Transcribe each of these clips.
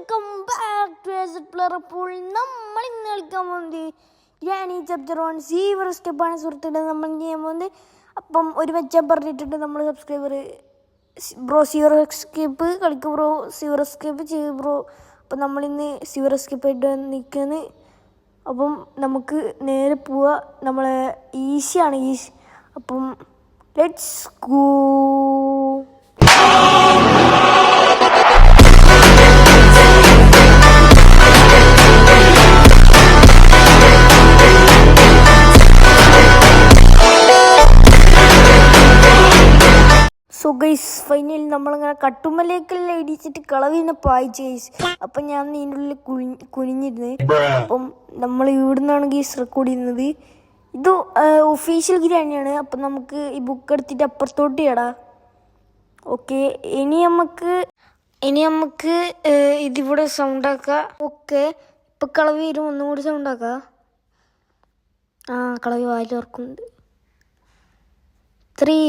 Welcome back to acid player. അപ്പോൾ നമ്മൾ ഇന്ന് കളിക്കാൻ പോകുന്നത് ഗ്രാനി ചാപ്റ്റർ 1 സീവർ സ്റ്റെപ്പാണ് സുഹൃത്തുക്കളെ നമ്മൾ ചെയ്യാൻ പോകുന്നത്. അപ്പം ഒരു മെച്ചം പറഞ്ഞിട്ടുണ്ട് നമ്മൾ സബ്സ്ക്രൈബർ ബ്രോ. സീവർ എസ്കേപ്പ് കളിക്കും ബ്രോ, സീവർ എസ്കേപ്പ് ചെയ്യും ബ്രോ. അപ്പം നമ്മളിന്ന് സീവർ എസ്കേപ്പ് ആയിട്ട് നിൽക്കുന്നത്. അപ്പം നമുക്ക് നേരെ പോവുക. നമ്മളെ ഈസിയാണ് ഈസി. അപ്പം let's go. So guys final നമ്മളങ്ങനെ കട്ടുമ്മലേക്കെല്ലാം ഇടിച്ചിട്ട് കളവിനെ പായിച്ചു ഗൈസ്. അപ്പം ഞാൻ ഇതിൻ്റെ ഉള്ളിൽ കുനിഞ്ഞിരുന്നത്. അപ്പം നമ്മൾ ഇവിടുന്നാണ് ഗൈസ് റെക്കോർഡ് ചെയ്യുന്നത്. ഇത് ഒഫീഷ്യൽ ഗ്രാനിയാണ്. അപ്പം നമുക്ക് ഈ ബുക്ക് എടുത്തിട്ട് അപ്പുറത്തോട്ട് ചെയ്യടാ. ഓക്കെ, ഇനി നമുക്ക് ഇതിവിടെ സൗണ്ടാക്കാം. ഓക്കെ, ഇപ്പം കളവി വരും. ഒന്നും കൂടി സൗണ്ടാക്കാം. കളവി വായിൽ ഓർക്കുന്നുണ്ട്. 3,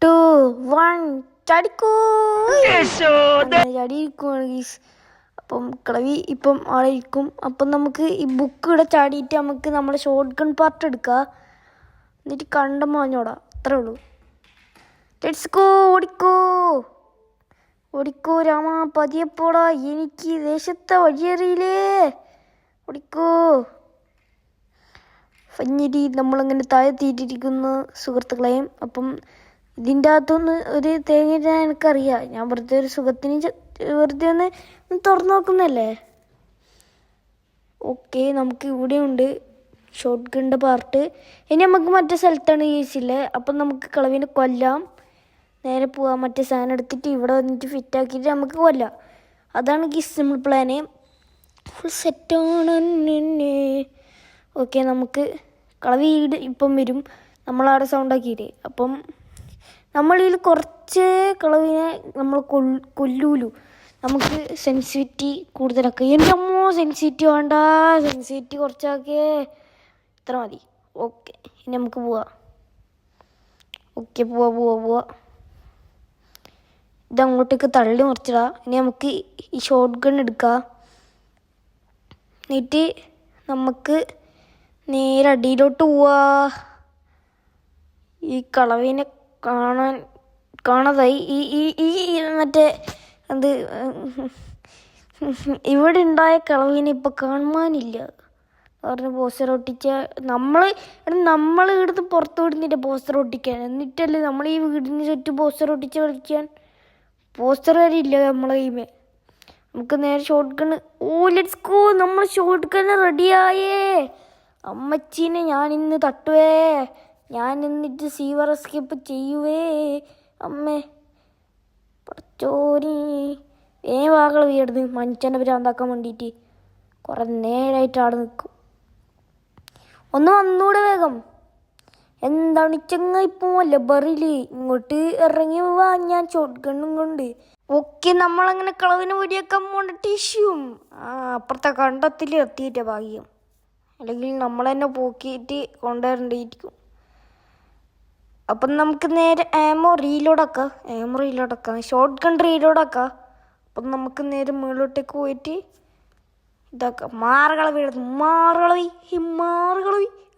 2, 1 ചാടിക്കോ. ചാടിയിരിക്കുവാണ് ഗീസ്. അപ്പം കളവി ഇപ്പം ആളെ ഇരിക്കും. അപ്പം നമുക്ക് ഈ ബുക്ക് ഇവിടെ ചാടിയിട്ട് നമുക്ക് നമ്മുടെ ഷോർട്ട് ഗൺ പാർട്ട് എടുക്കാം. എന്നിട്ട് കണ്ടം മാഞ്ഞോടാ. അത്രേ ഉള്ളൂ. Let's go. ഓടിക്കോ രാമ, പതിയപ്പോടാ. എനിക്ക് ദേശത്തെ വഴിയറിയില്ലേ. ഓടിക്കോ. ഫഞ്ഞിരി നമ്മളങ്ങനെ താഴെ തീറ്റിരിക്കുന്ന സുഹൃത്തുക്കളെയും. അപ്പം ഇതിൻ്റെ അകത്തൊന്ന് ഒരു തേങ്ങ എനിക്കറിയാം. ഞാൻ വെറുതെ ഒരു സുഖത്തിന് വെറുതെ ഒന്ന് തുറന്നു നോക്കുന്നല്ലേ. ഓക്കെ, നമുക്ക് ഇവിടെ ഉണ്ട് ഷോർട്ട് ഗണ്ണിൻ്റെ പാർട്ട്. ഇനി നമുക്ക് മറ്റേ സ്ഥലത്താണ് യൂസില്ലേ. അപ്പം നമുക്ക് കളവിനെ കൊല്ലാം. നേരെ പോവാം. മറ്റേ സാധനം എടുത്തിട്ട് ഇവിടെ വന്നിട്ട് ഫിറ്റാക്കിയിട്ട് നമുക്ക് കൊല്ലാം. അതാണ് ഈ സിമ്പിൾ പ്ലാന്. ഫുൾ സെറ്റാണ്. ഓക്കെ, നമുക്ക് കളവി ഇപ്പം വരും. നമ്മളവിടെ സൗണ്ടാക്കിയിട്ട്. അപ്പം നമ്മളിൽ കുറച്ച് കളവിനെ നമ്മൾ കൊല്ലൂലു. നമുക്ക് സെൻസിറ്റിവിറ്റി കൂടുതലൊക്കെ. എൻ്റെ അമ്മോ, സെൻസിറ്റിവിറ്റി വേണ്ട. സെൻസിറ്റിവിറ്റി കുറച്ചാക്കേ. ഇത്ര മതി. ഓക്കെ, ഇനി നമുക്ക് പോവാം. ഓക്കെ, പോവാ. ഇതങ്ങോട്ടേക്ക് തള്ളി മറിച്ചിടാ. ഇനി നമുക്ക് ഈ ഷോർട്ട് ഗൺ എടുക്കാം. എന്നിട്ട് നമുക്ക് നേരെ അടിയിലോട്ട് പോവാ. ഈ കളവിനെ കാണാതായി. ഈ മറ്റേ എന്ത് ഇവിടെ ഉണ്ടായ കളവിനെ ഇപ്പം കാണാനില്ല. പറഞ്ഞ പോസ്റ്റർ ഒട്ടിച്ച നമ്മൾ ഇവിടുന്ന് പുറത്ത് വിടുന്നില്ല പോസ്റ്റർ ഒട്ടിക്കാൻ. എന്നിട്ടല്ലേ നമ്മൾ ഈ വീടിന് ചുറ്റും പോസ്റ്റർ ഒട്ടിച്ച് കളിക്കാൻ. പോസ്റ്റർ വരെ ഇല്ല നമ്മളെ കയ്യുമേ. നമുക്ക് നേരെ ഷോർട്ട് ഗണ്ണ്. Let's go. നമ്മൾ ഷോർട്ട് ഗണ്ണ് റെഡിയായേ. അമ്മച്ചീനെ ഞാൻ ഇന്ന് തട്ടുവേ. ഞാൻ എന്നിട്ട് സീവർ എസ്കേപ്പ് ചെയ്യുവേ. അമ്മേ പടച്ചോനി, വാകൾ വീടുന്നു മനുഷ്യനെ ഭ്രാന്താക്കാൻ വേണ്ടിയിട്ട്. കുറേ നേരമായിട്ട് അവിടെ നിൽക്കും. ഒന്ന് വന്നൂടെ വേഗം. എന്താണ് ചെങ്ങായിപ്പോ ലബറിൽ ഇങ്ങോട്ട് ഇറങ്ങി പോവാ. ഞാൻ ഷോർട്ട് ഗണ്ണും കൊണ്ട്. ഓക്കെ, നമ്മളങ്ങനെ കളവിന് വെടിയാക്കാൻ പോകേണ്ട ടിഷ്യൂം അപ്പുറത്തെ കണ്ടത്തിൽ എത്തിയിട്ട ഭാഗ്യം. അല്ലെങ്കിൽ നമ്മൾ തന്നെ പോക്കിയിട്ട് കൊണ്ടുവരേണ്ടിയിരിക്കും. അപ്പം നമുക്ക് നേരെ ആമോ റീലോഡാക്കാം. Short gun റീലോഡാക്കാം. അപ്പം നമുക്ക് നേരെ മുകളിലോട്ടേക്ക് പോയിട്ട് ഇതാക്കാം. മാറുകളവി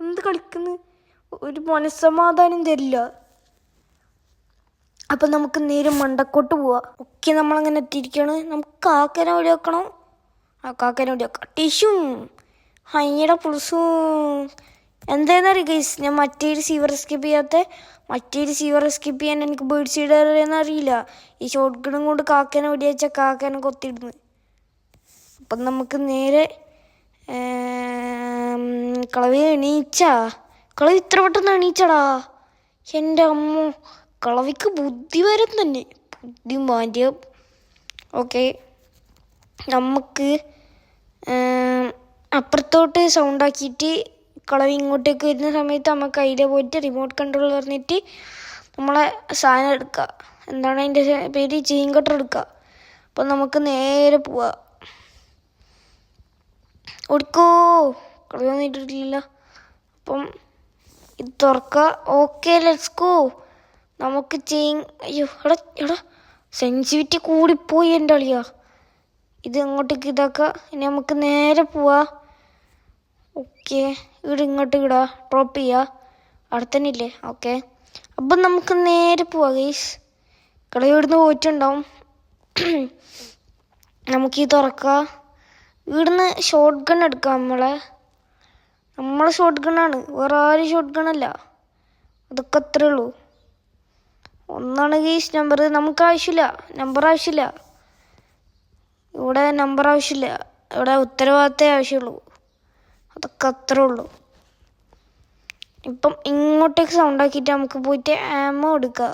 എന്ത് കളിക്കുന്നു. ഒരു മനസ്സമാധാനം തരില്ല. അപ്പം നമുക്ക് നേരെ മണ്ടക്കോട്ട് പോവാം. ഓക്കെ, നമ്മളങ്ങനെ എത്തിയിരിക്കുകയാണ്. നമുക്ക് കാക്കനെ വെടിയാക്കണം. ടിഷ്യൂ ഹൈയുടെ പുളുസും എന്താണെന്നറിയാം ഗൈസ്. ഞാൻ മറ്റേരു സീവർ എസ്കേപ്പ് ചെയ്യാൻ എനിക്ക് ബേർഡ് സീഡ് അറിയില്ല. ഈ ഷോർട്ട് ഗണ്ണും കൊണ്ട് കാക്കനെ വെടിവെച്ചാൽ കാക്കനെ കൊത്തിയിടുന്നു. അപ്പം നമുക്ക് നേരെ കളവി ഇത്ര പെട്ടെന്ന് എണീച്ചടാ. എൻ്റെ അമ്മോ, കളവിക്ക് ബുദ്ധി വരും തന്നെ. ബുദ്ധി മാറ്റിയ. ഓക്കെ, നമുക്ക് അപ്പുറത്തോട്ട് സൗണ്ടാക്കിയിട്ട് കളവി ഇങ്ങോട്ടേക്ക് വരുന്ന സമയത്ത് നമുക്ക് അതിലെ പോയിട്ട് റിമോട്ട് കൺട്രോൾ പറഞ്ഞിട്ട് നമ്മളെ സാധനം എടുക്കുക. എന്താണ് അതിൻ്റെ പേര്? ചെയിൻ കട്ടർ എടുക്കുക. അപ്പം നമുക്ക് നേരെ പോവാം. ഓടിക്കോ. കളവി വന്നിട്ടില്ല. അപ്പം ഇത് തുറക്കുക. Okay, let's go. നമുക്ക് അയ്യോ എടാ സെൻസിറ്റിവിറ്റി കൂടിപ്പോയി എൻ്റെ അളിയാ. ഇത് അങ്ങോട്ടേക്ക് ഇതാക്കാം. ഇനി നമുക്ക് നേരെ പോവാ. ഓക്കെ, ഇവിടെ ഇങ്ങോട്ട് ഇടാ, ഡ്രോപ്പ് ചെയ്യുക. അവിടെ തന്നെ ഇല്ലേ? ഓക്കെ, അപ്പം നമുക്ക് നേരെ പോവാം ഗൈസ്. കളി ഇവിടുന്ന് പോയിട്ടുണ്ടാവും. നമുക്ക് ഈ തുറക്കാം. ഇവിടുന്ന് ഷോർട്ട് ഗൺ എടുക്കാം. നമ്മളെ ഷോർട്ട് ഗണ്ണാണ്, വേറെ ആരും ഷോർട്ട് ഗണ്ണല്ല. അതൊക്കെ അത്രേ ഉള്ളൂ. ഒന്നാണ് ഗൈസ് നമ്പർ. നമുക്ക് ആവശ്യമില്ല, നമ്പർ ആവശ്യമില്ല. ഇവിടെ നമ്പർ ആവശ്യമില്ല, ഇവിടെ ഉത്തരവാദിത്തേ ആവശ്യമുള്ളൂ. അതൊക്കെ അത്രേ ഉള്ളൂ. ഇപ്പം ഇങ്ങോട്ടേക്ക് സൗണ്ട് ആക്കിയിട്ട് നമുക്ക് പോയിട്ട് ആമോ എടുക്കുക.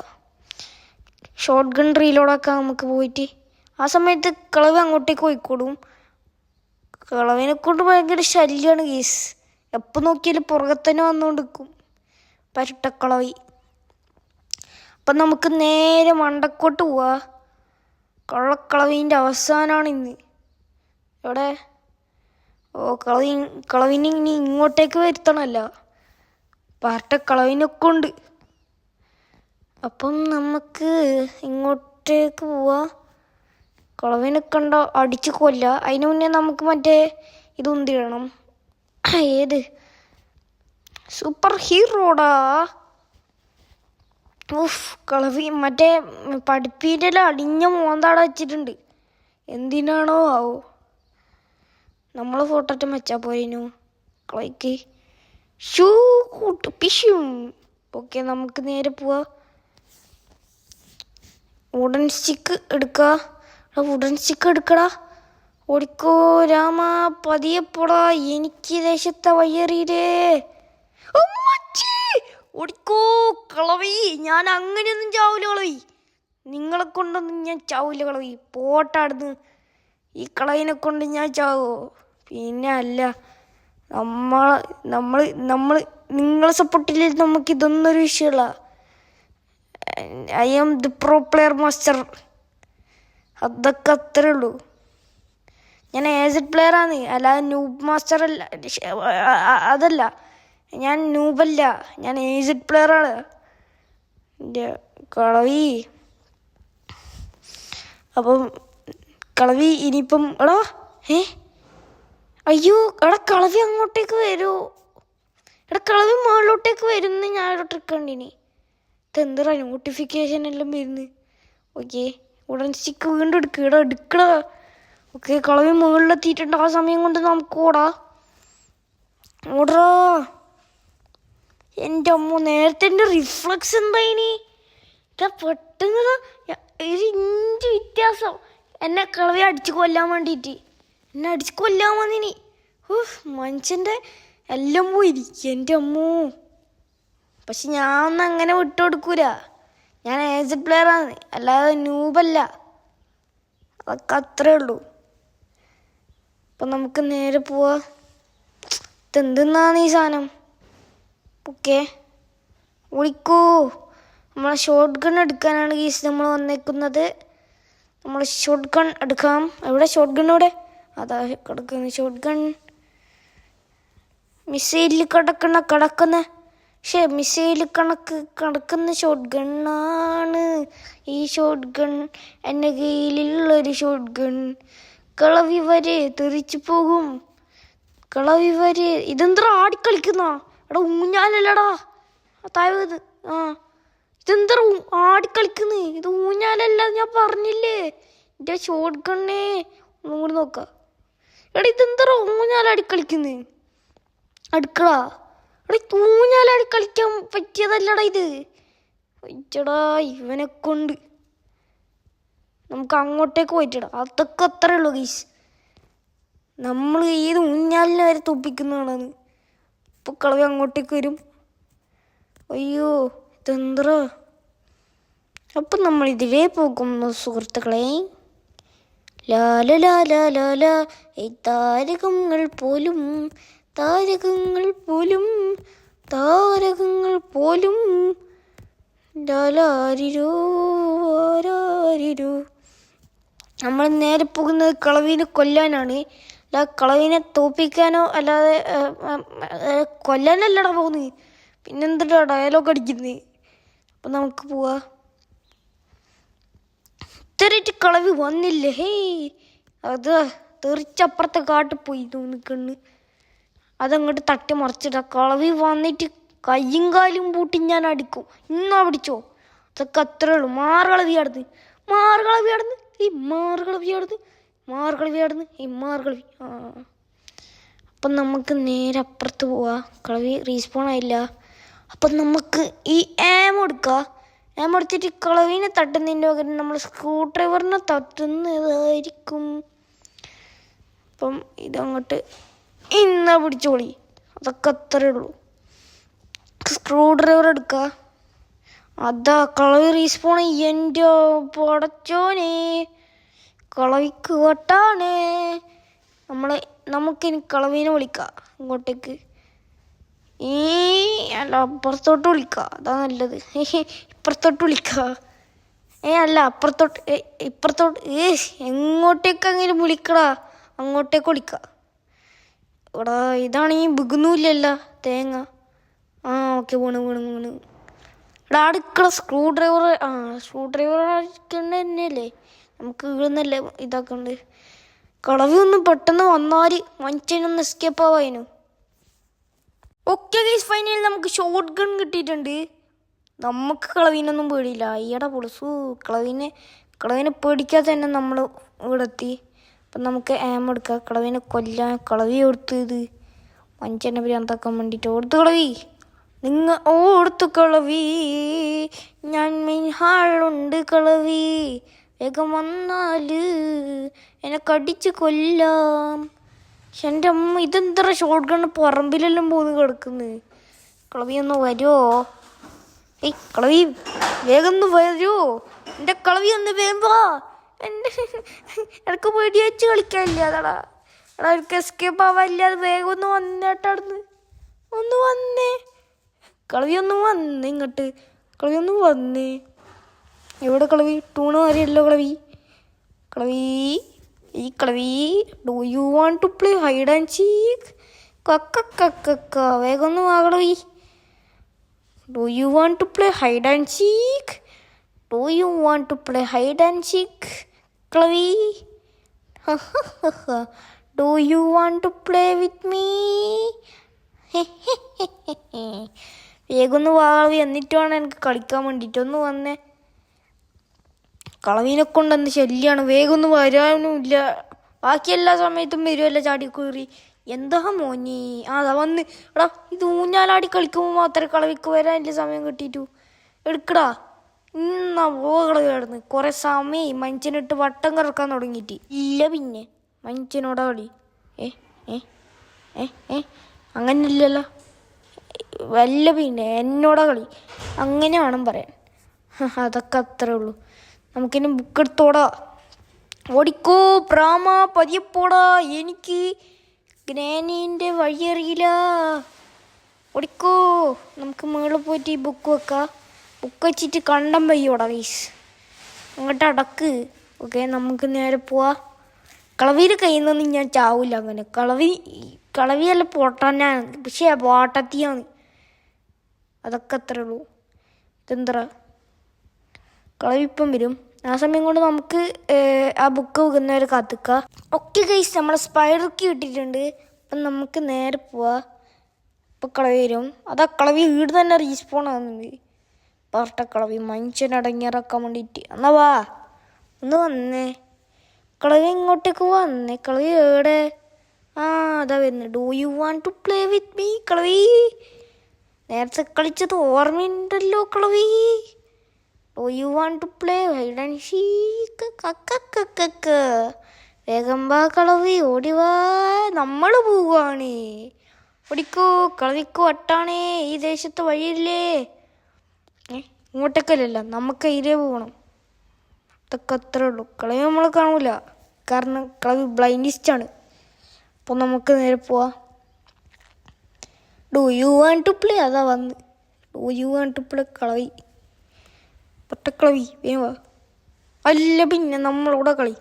ഷോർട്ട് ഗൺ റീലോഡാക്കാം നമുക്ക് പോയിട്ട്. ആ സമയത്ത് കളവ് അങ്ങോട്ടേക്ക് പോയിക്കോടും. കളവിനെ കൊണ്ട് ഭയങ്കര ശല്യമാണ് ഗീസ്. എപ്പോൾ നോക്കിയാലും പുറകത്തന്നെ വന്നുകൊണ്ട് നിൽക്കും പരുട്ടക്കളവി. അപ്പം നമുക്ക് നേരെ മണ്ടക്കോട്ട് പോവാ. കള്ളക്കളവീൻ്റെ അവസാനമാണ് ഇന്ന്. എവിടെ? ഓ, കളവിനെ ഇനി ഇങ്ങോട്ടേക്ക് വരുത്തണമല്ല, പാർട്ടക്കളവിനൊക്കെ ഉണ്ട്. അപ്പം നമുക്ക് ഇങ്ങോട്ടേക്ക് പോവാ. കളവിനെ കണ്ടോ അടിച്ച് കൊല്ല. അതിന് മുന്നേ നമുക്ക് മറ്റേ ഇതൊന്തിടണം. ഏത് സൂപ്പർ ഹീറോടാ? ഉഫ്, കളവി മറ്റേ പഠിപ്പീൻ്റെ അടിഞ്ഞ മോന്താട വെച്ചിട്ടുണ്ട്. എന്തിനാണോ ആവോ? നമ്മൾ ഫോട്ടോ വെച്ചാൽ പോരേനു കളയ്ക്ക്. ഷൂ കൂട്ട് പിശും. ഓക്കെ, നമുക്ക് നേരെ പോവാ. വുഡൻ സ്റ്റിക്ക് എടുക്കുക. വുഡൻ സ്റ്റിക്ക് എടുക്കടാ. ഓടിക്കോ രാമ, പതിയെ പോടാ. എനിക്ക് ദേശത്തെ വയ്യറിയില്ലേ? ഓടിക്കോ കളവി. ഞാൻ അങ്ങനെയൊന്നും ചാവൂല കളവി. നിങ്ങളെ കൊണ്ടൊന്നും ഞാൻ ചാവൂല കളവി. പോട്ടാടുന്ന്. ഈ കളവിനെ കൊണ്ട് ഞാൻ ചാവോ? പിന്നെ അല്ല, നമ്മൾ നിങ്ങളെ സപ്പോർട്ടില്ല. നമുക്കിതൊന്നും ഒരു വിഷയമല്ല. I am the pro player master. അതൊക്കെ അത്രേ ഉള്ളൂ. ഞാൻ ഏസഡ് പ്ലെയറാണ്, അല്ലാതെ നൂബ് മാസ്റ്റർ അല്ല. അതല്ല, ഞാൻ നൂബല്ല, ഞാൻ ഏസഡ് പ്ലെയറാണ്. എൻ്റെ കളവി. അപ്പം കളവി ഇനിയിപ്പം എടാ അയ്യോ എടാ, കളവി അങ്ങോട്ടേക്ക് വരൂ. എടാ, കളവി മുകളിലോട്ടേക്ക് വരുന്നു. ഞാനൊരു ട്രിക്ക് കണ്ടിനി. ഇതെന്താ നോട്ടിഫിക്കേഷൻ എല്ലാം വരുന്നു? ഓക്കെ, ഉടൻ സ്റ്റിക്ക് വീണ്ടും എടുക്കടാ. ഓക്കെ, കളവി മുകളിലെത്തിയിട്ടുണ്ട്. ആ സമയം കൊണ്ട് നമുക്ക് ഓടാ. എൻ്റെ അമ്മ, നേരത്തെ എൻ്റെ റിഫ്ലക്സ് എന്തായിനി? പെട്ടെന്ന് ഒരു ഇഞ്ച് വ്യത്യാസം. എന്നെ കളവി അടിച്ച് കൊല്ലാൻ വേണ്ടിയിട്ട് എന്നെ അടിച്ച് കൊല്ലാൻ വന്നിനി. മനുഷ്യൻ്റെ എല്ലാം പോയിരിക്കും എൻ്റെ അമ്മോ. പക്ഷെ ഞാൻ ഒന്നും അങ്ങനെ വിട്ടുകൊടുക്കൂല. ഞാൻ ഏസഡ് പ്ലെയറാണ്, അല്ലാതെ നൂബല്ല. അതൊക്കെ അത്രേ ഉള്ളൂ. അപ്പം നമുക്ക് നേരെ പോവാ. ഇതെന്തെന്നാണ് ഈ സാധനം? ഓക്കെ, വിളിക്കൂ. നമ്മളെ ഷോർട്ട് ഗൺ എടുക്കാനാണ് ഗീസ് നമ്മൾ വന്നേക്കുന്നത്. നമ്മൾ ഷോർട്ട് ഗൺ എടുക്കാം. എവിടെ ഷോർട്ട് ഗൺ? ഇവിടെ അതാ കിടക്കുന്ന ഷോർട്ട് ഗൺ. മിസൈലിൽ കിടക്കുന്ന മിസൈൽ കിടക്കുന്ന ഷോർട്ട് ഗണ്ണാണ് ഈ ഷോർട്ട് ഗൺ. എൻ്റെ കയ്യിലുള്ളൊരു ഷോർട്ട് ഗൺ. കളവി വരെ തെറിച്ചു പോകും. കളവി വരെ. ഇതെന്താ ആടിക്കളിക്കുന്ന? എടാ, ഊഞ്ഞാലല്ലടാ താഴത്. ഇതെന്താ ആടിക്കളിക്കുന്നത്? ഇത് ഊഞ്ഞാലല്ല, ഞാൻ പറഞ്ഞില്ലേ. എൻ്റെ ഷോർട്ട് ഗണ്ണേ. ഒന്നും കൂടി നോക്കാം. എടാ, ഇതെന്താ ഊഞ്ഞാലടിക്കളിക്കുന്നത്? അടുക്കള. എടാ, ഊഞ്ഞാലടിക്കളിക്കാൻ പറ്റിയതല്ലടാ ഇത്. വെച്ചടാ ഇവനെ കൊണ്ട്. നമുക്ക് അങ്ങോട്ടേക്ക് പോയിട്ടിടാം. അതൊക്കെ അത്രേ ഉള്ളൂ ഗീസ്. നമ്മൾ ഏത് ഊഞ്ഞാലിനെ വരെ തോപ്പിക്കുന്നതാണത്. ഇപ്പോൾ കളവി അങ്ങോട്ടേക്ക് വരും. അയ്യോ, ഇതെന്തറ. അപ്പം നമ്മൾ ഇതിലേ പോകുന്നു സുഹൃത്തുക്കളെ. ലാല ലാല ലാല. താരകങ്ങൾ പോലും ലാലാരിരോ ആരാരിരോ. നമ്മൾ നേരെ പോകുന്നത് കളവിനെ കൊല്ലാനാണ്. അല്ല, കളവിനെ തോപ്പിക്കാനോ അല്ലാതെ കൊല്ലാനല്ലടാ പോകുന്നത്. പിന്നെന്താ ഡയലോഗ് അടിക്കുന്നത്? അപ്പം നമുക്ക് പോവാ. ഇത്രയായിട്ട് കളവി വന്നില്ലേ? അത് തെറിച്ചപ്പുറത്തെ കാട്ടിൽ പോയി നിൽക്കണ്. അതങ്ങോട്ട് തട്ടി മറിച്ചിട്ട കളവി വന്നിട്ട് കയ്യും കാലും പൂട്ടി ഞാൻ അടിക്കും. ഇന്നാ പിടിച്ചോ. അതൊക്കെ അത്രേ ഉള്ളൂ. മാറുകളവി ആടുന്ന് ഈ മാറുകളവി. അപ്പം നമുക്ക് നേരെ അപ്പുറത്ത് പോവാ. കളവി റീസ്പോൺ ആയില്ല. അപ്പം നമുക്ക് ഈ ആം എടുത്തിട്ട് കളവിനെ തട്ടുന്നതിൻ്റെ പകരം നമ്മൾ സ്ക്രൂ ഡ്രൈവറിനെ തട്ടുന്നതായിരിക്കും. അപ്പം ഇതങ്ങോട്ട് ഇന്നാ പിടിച്ചോളി. അതൊക്കെ അത്രേ ഉള്ളൂ. സ്ക്രൂ ഡ്രൈവർ എടുക്കുക. അതാ കളവി റീസ്പോൺ. എൻ്റെ പടച്ചോനെ, കളവിക്ക് വട്ടാണ്. നമുക്കിനി കളവീനെ വിളിക്കാം ഇങ്ങോട്ടേക്ക്. അല്ല അപ്പുറത്തോട്ട് വിളിക്കാം, അതാ നല്ലത്. ഇപ്പുറത്തോട്ട് വിളിക്കാം. അല്ല ഇപ്പുറത്തോട്ട്. എങ്ങോട്ടേക്ക് അങ്ങനെ വിളിക്കടാ, അങ്ങോട്ടേക്ക് വിളിക്കാം. ഇവിടെ ഇതാണെങ്കിൽ ബിഗുന്നില്ലല്ലോ തേങ്ങ. ഓക്കെ വീണ്. ഇവിടെ അടുക്കള സ്ക്രൂ ഡ്രൈവർ തന്നെയല്ലേ നമുക്ക് വീഴുന്നല്ലേ ഇതാക്കണ്ട്. കളവി ഒന്ന് പെട്ടെന്ന് വന്നാൽ മനുഷ്യനൊന്ന് എസ്കേപ്പ് ആവായിരുന്നു. ഓക്കെ ഗൈസ്, ഫൈനലി നമുക്ക് ഷോട്ട് ഗൺ കിട്ടിയിട്ടുണ്ട്. നമുക്ക് കളവീനൊന്നും പേടിയില്ല. അയ്യടാ പൊളിസു. കളവിനെ പേടിക്കാതെ തന്നെ നമ്മൾ ഇവിടെ എത്തി. അപ്പം നമുക്ക് ആം എടുക്കാം. കളവിനെ കൊല്ലാൻ കളവി കൊടുത്തത് മനുഷ്യനെ ഭ്രാന്താക്കാൻ വേണ്ടിയിട്ട്. ഓടുത്തു കളവി, ഓടുത്തു കളവി, ഞാൻ മെയിൻ ഹാളുണ്ട് കളവി, വേഗം വന്നാൽ എന്നെ കടിച്ച് കൊല്ലാം. പക്ഷെ എൻ്റെ അമ്മ ഇതെന്താ ഷോട്ട് ഗണ്ണ് പറമ്പിലെല്ലാം പോന്ന് കിടക്കുന്നത്. കളവി ഒന്ന് വരുമോ? കളവി വേഗം ഒന്ന് വരുമോ? എൻ്റെ കളവി ഒന്ന് വേഗം വാ. എനിക്ക് പേടി വെച്ച് കളിക്കാനില്ല. അതാടാ എനിക്ക് എസ്കേപ്പ് ആവാനില്ല. അത് വേഗം ഒന്ന് വന്നേട്ടാടുന്ന്. ഒന്ന് വന്നേ കളവി, ഒന്ന് വന്നേ ഇങ്ങോട്ട്. കളവി ഒന്ന് വന്നേ. എവിടെ കളവി? ടൂണ് മാറിയല്ലോ കളവി. Do you want to play hide and seek? വേഗം ഒന്ന് വാ കളവി. Do you want to play hide and seek? കളവി, do you want to play with me? വേഗം ഒന്ന് വാ കളവി, എന്നിട്ട് വേണം എനിക്ക് കളിക്കാൻ വേണ്ടിയിട്ട്. ഒന്ന് വന്നേ. കളവീനെ കൊണ്ട് എന്ത് ശല്യമാണ്. വേഗം ഒന്നും വരാനുമില്ല. ബാക്കി എല്ലാ സമയത്തും വരുമല്ല ചാടി കയറി. എന്താ മോനി. അതാ വന്ന്. എടാ ഇത് ഊഞ്ഞാലാടി കളിക്കുമ്പോൾ മാത്രമേ കളവിക്ക് വരാനില്ല സമയം കിട്ടിയിട്ടു. എടുക്കടാ. ഇന്നാ കളവി കിടന്ന് കുറേ സമയം മനുഷ്യനിട്ട് വട്ടം കറക്കാൻ തുടങ്ങിയിട്ട്. ഇല്ല പിന്നെ മനുഷ്യനോടാ കളി. അങ്ങനെയില്ലല്ലോ. വല്ല പിന്നെ എന്നോടാ കളി. അങ്ങനെ വേണം പറയാൻ. അതൊക്കെ അത്രേ ഉള്ളൂ. നമുക്കിനി ബുക്ക് എടുത്തോടാ. ഓടിക്കോ പ്രാമ, പതിയപ്പോടാ. എനിക്ക് ഗ്രാനീൻ്റെ വഴി അറിയില്ല. ഓടിക്കോ. നമുക്ക് മുകളിൽ പോയിട്ട് ഈ ബുക്ക് വെക്കാം. ബുക്ക് വെച്ചിട്ട് കണ്ടം വയ്യോടാ ഗൈസ്. അങ്ങോട്ട് അടക്ക്. ഓക്കെ, നമുക്ക് നേരെ പോവാ. കളവിയുടെ കയ്യിൽ നിന്നൊന്നും ഞാൻ ചാവില്ല. അങ്ങനെ കളവിയല്ല പൊട്ടാനാണ്, പക്ഷേ വാട്ടത്തിയാണ്. അതൊക്കെ അത്രേ ഉള്ളൂ. ഇതെന്തറ കളവിപ്പം വരും. ആ സമയം കൊണ്ട് നമുക്ക് ആ ബുക്ക് വെക്കുന്നവരെ കാത്തിക്കാം. ഓക്കെ ഗൈസ്, നമ്മളെ സ്പൈഡർക്ക് കിട്ടിയിട്ടുണ്ട്. അപ്പം നമുക്ക് നേരെ പോവാ. ഇപ്പം കളവി വരും. അതാ കളവി വീട് തന്നെ റീസ്പോൺ ആകുന്നുണ്ട്. പാർട്ട കളവി മനുഷ്യനടങ്ങിയിറക്കാൻ വേണ്ടിയിട്ട്. എന്നാ വാ, ഒന്ന് വന്നേ. കളവി ഇങ്ങോട്ടേക്ക് വന്നേ. കളവി എവിടെ? അതാ വരുന്നത്. Do you want to play with me? കളവി നേരത്തെ കളിച്ചത് ഓർമ്മയുണ്ടല്ലോ കളവി. Do you want to play hide and seek? വേഗം വാ കളവി, ഓടിവാ. നമ്മൾ പോവുകയാണ്. ഓടിക്കോ. കളവിക്കോ വട്ടാണേ. ഈ ദേശത്ത് വഴിയില്ലേ? ഇങ്ങോട്ടേക്കല്ല, നമുക്ക് ഇതിലേ പോകണം. ഇതൊക്കെ അത്രേ ഉള്ളൂ. കളവി നമ്മൾ കാണൂല, കാരണം കളവി ബ്ലൈൻഡിസ്റ്റാണ്. അപ്പോൾ നമുക്ക് നേരെ പോവാം. Do you want to play? അതാ വന്ന്. Do you want to play കളവി. പൊട്ടക്കളവി വേഗം വാ. അല്ല പിന്നെ നമ്മളൂടെ കളി.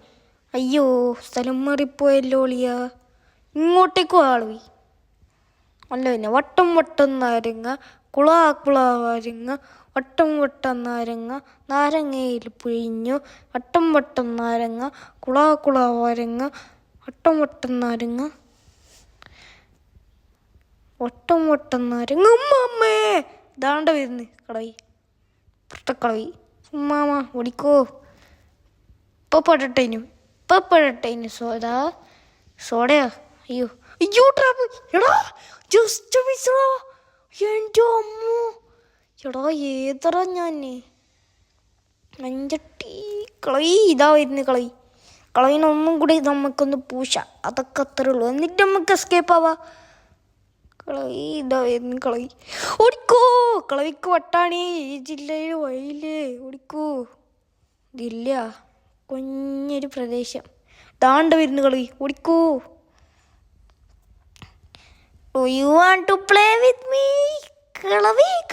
അയ്യോ, സ്ഥലം മാറിപ്പോയല്ലോ ഒളിയ. ഇങ്ങോട്ടേക്ക് വാ കളവി. അല്ല പിന്നെ വട്ടം നാരങ്ങ, കുളാ നാരങ്ങ, വട്ടം വട്ടം നാരങ്ങ നാരങ്ങയിൽ പിഴിഞ്ഞു വട്ടം വട്ടം നാരങ്ങ കുളാ കുളാ വരങ്ങ വട്ടം വട്ടം നാരങ്ങ വട്ടം വട്ടം നാരങ്ങ ഉമ്മമ്മേ ദാണ്ട വരുന്ന് കളവി പുറത്തക്കളവി ഉമ്മാമ ഓടിക്കോ ഇപ്പൊ പെടട്ടേനു സോഡയാ അയ്യോ അയ്യോ ട്രാപ്പ് എടാ ജസ്റ്റ് മിസ്സടാ എൻ്റെ അമ്മോ എടാ ഏതടാ ഞാൻ മഞ്ചട്ടി കളവി ഇതാ വരുന്നു കളവിനൊന്നും കൂടി നമുക്കൊന്ന് പൂശ അതൊക്കെ അത്രേ ഉള്ളൂ എന്നിട്ട് നമുക്ക് എസ്കേപ്പ് ആവാ കളവി ഇതാ വരുന്നു ഓടിക്കോ കളവിക്ക് വട്ടാണി ഈ ജില്ലയിൽ വഴിയില്ലേ ഓടിക്കോ ഇതില്ല കുഞ്ഞൊരു പ്രദേശം താണ്ട വരുന്നു കളവി ഓടിക്കോ do you want to play with me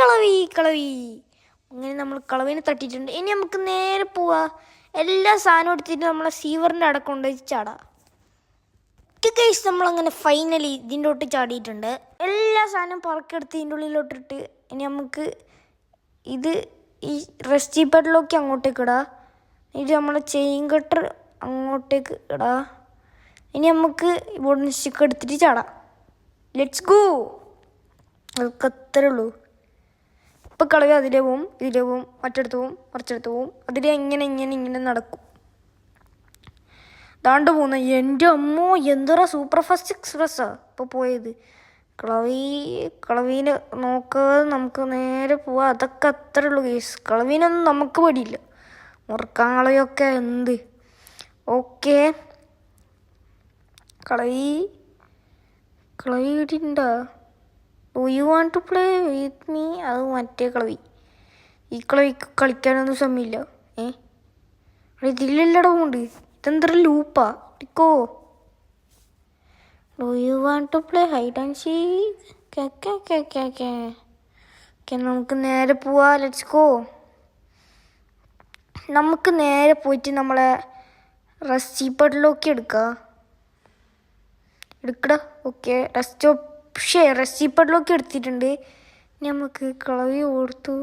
കളവി അങ്ങനെ നമ്മൾ കളവിനെ തട്ടിയിട്ടുണ്ട്. ഇനി നമുക്ക് നേരെ പോവാ എല്ലാ സാധനവും എടുത്തിട്ട് നമ്മളെ സീവറിൻ്റെ അടക്കം കൊണ്ടുപോയി ചാടാം. ഗൈസ് നമ്മളങ്ങനെ ഫൈനലി ഇതിൻ്റെ തൊട്ട് ചാടിയിട്ടുണ്ട്. എല്ലാ സാധനവും പറക്കെടുത്ത് ഇതിൻ്റെ ഉള്ളിലോട്ടിട്ട് ഇനി നമുക്ക് ഇത് ഈ റെസ്റ്റി പെഡലൊക്കെ അങ്ങോട്ടേക്ക് ഇടാം. ഇത് നമ്മളെ ചെയിൻ കട്ടർ അങ്ങോട്ടേക്ക് ഇടാം. ഇനി നമുക്ക് ഇവിടുന്ന് സ്റ്റിക്ക് എടുത്തിട്ട് ചാടാം. Let's go. അതൊക്കെ അത്രേ ഉള്ളൂ. ഇപ്പം കളവി അതിലേ പോവും ഇതിലേ പോവും മറ്റടുത്ത് പോവും മറിച്ചടുത്ത് പോവും അതിലെ ഇങ്ങനെ നടക്കും. ദാണ്ട് പോകുന്ന എൻ്റെ അമ്മോ എന്തൊരു സൂപ്പർ ഫാസ്റ്റ് എക്സ്പ്രസ്സാ ഇപ്പോൾ പോയത്. കളവീനെ നോക്കാതെ നമുക്ക് നേരെ പോവാം. അതൊക്കെ അത്രേ ഉള്ളൂ കേസ്. കളവീനൊന്നും നമുക്ക് പേടിയില്ല. മുറുക്കാങ്ങളെയൊക്കെ എന്ത് ഓക്കെ. കളവി ഇടിണ്ടാ do you want to play with me. അത് മറ്റേ കളവി. ഈ കളവിക്ക് കളിക്കാനൊന്നും സമയമില്ല. ഇതിലെല്ലടവുണ്ട്. ഇതെന്തൊരു ലൂപ്പാ ടിക്കോ. Do you want to play hide and seek. നമുക്ക് നേരെ പോവാ. Let's go. നമുക്ക് നേരെ പോയിട്ട് നമ്മളെ റെസ്റ്റി പെഡലൊക്കെ എടുക്കടാ. ഓക്കെ റെസ്റ്റി പെഡലൊക്കെ എടുത്തിട്ടുണ്ട്. നമുക്ക് കളവി ഓർത്തു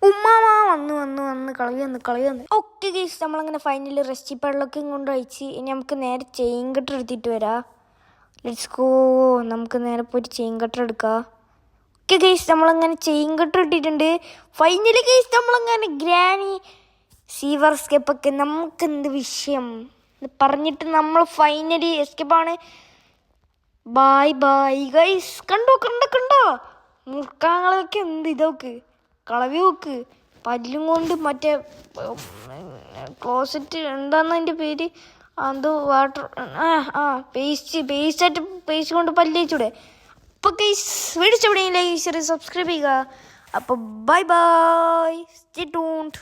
ഉമ്മാമ വന്ന് കളവി വന്ന് ഓക്കെ ഗൈസ് നമ്മളങ്ങനെ ഫൈനലി റെസ്റ്റി പെഡലൊക്കെ കൊണ്ട് അയച്ച് ഇനി നമുക്ക് നേരെ ചെയിൻ കട്ടർ എടുത്തിട്ട് വരാം. Let's go. നമുക്ക് നേരെ പോയിട്ട് ചെയിൻ കട്ടർ എടുക്കാം. ഓക്കെ ഗൈസ് നമ്മളങ്ങനെ ചെയിൻ കട്ടർ ഇട്ടിട്ടുണ്ട്. ഫൈനലി ഗൈസ് നമ്മളങ്ങനെ ഗ്രാനി സീവർ എസ്കേപ്പൊക്കെ നമുക്കെന്ത് വിഷയം പറഞ്ഞിട്ട് നമ്മൾ ഫൈനലി എസ്കേപ്പാണ്. Bye guys. കണ്ടോ മുറുക്കാങ്ങളൊക്കെ എന്ത് ഇതൊക്കെ കളവി നോക്ക് പല്ലും കൊണ്ട് മറ്റേ ക്ലോസറ്റ് എന്താന്ന് അതിൻ്റെ പേര് അത് വാട്ടർ പേസ്റ്റ് കൊണ്ട് പല്ല് തേച്ചൂടെ. അപ്പോൾ ഗൈസ് വീഡിയോ ഇഷ്ടപ്പെടുകയില്ല സബ്സ്ക്രൈബ് ചെയ്യുക. അപ്പോൾ ബൈ സ്റ്റേ ട്യൂൺഡ്.